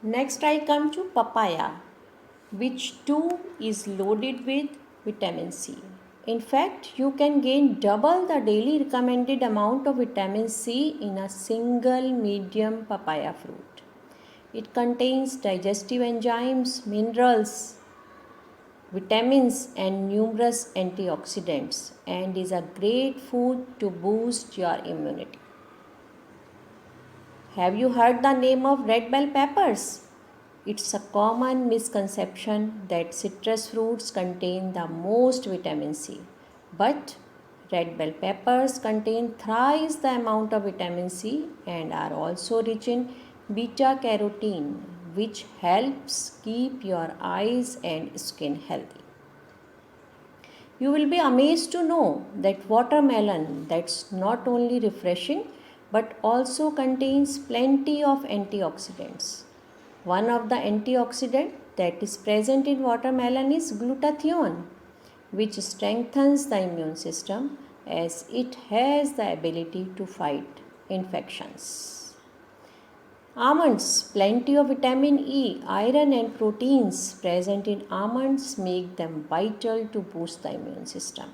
Next I come to papaya, which too is loaded with vitamin C. In fact, you can gain double the daily recommended amount of vitamin C in a single medium papaya fruit. It contains digestive enzymes, minerals, vitamins, and numerous antioxidants and is a great food to boost your immunity. Have you heard the name of red bell peppers? It's a common misconception that citrus fruits contain the most vitamin C. But red bell peppers contain thrice the amount of vitamin C and are also rich in beta carotene, which helps keep your eyes and skin healthy. You will be amazed to know that watermelon that's not only refreshing but also contains plenty of antioxidants. One of the antioxidant that is present in watermelon is glutathione, which strengthens the immune system as it has the ability to fight infections. Almonds, plenty of vitamin E, iron and proteins present in almonds make them vital to boost the immune system.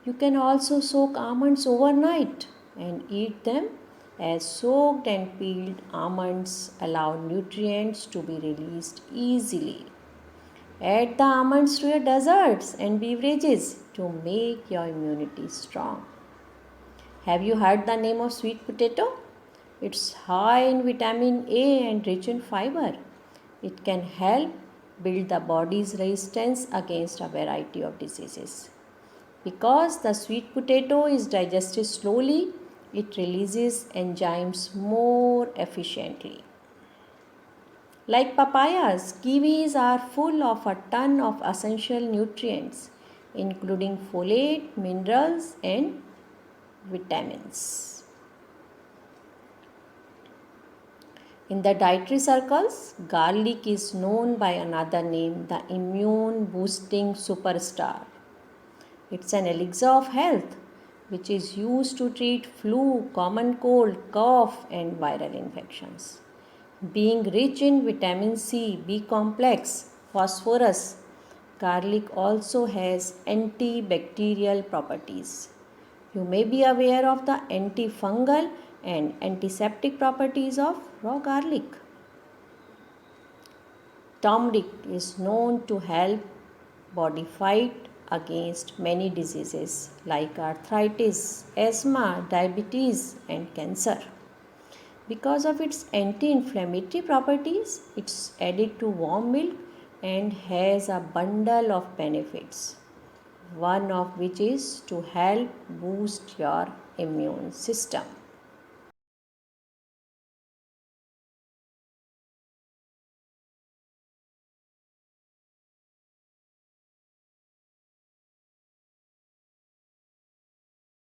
You can also soak almonds overnight and eat them as soaked and peeled almonds allow nutrients to be released easily. Add the almonds to your desserts and beverages to make your immunity strong. Have you heard the name of sweet potato? It's high in vitamin A and rich in fiber. It can help build the body's resistance against a variety of diseases. Because the sweet potato is digested slowly, it releases enzymes more efficiently. Like papayas, kiwis are full of a ton of essential nutrients, including folate, minerals, and vitamins. In the dietary circles, garlic is known by another name, the immune boosting superstar. It's an elixir of health which is used to treat flu, common cold, cough, and viral infections. Being rich in vitamin C, B complex, phosphorus, garlic also has antibacterial properties. You may be aware of the antifungal and antiseptic properties of raw garlic. Turmeric is known to help body fight against many diseases like arthritis, asthma, diabetes, and cancer. Because of its anti-inflammatory properties, it's added to warm milk and has a bundle of benefits, one of which is to help boost your immune system.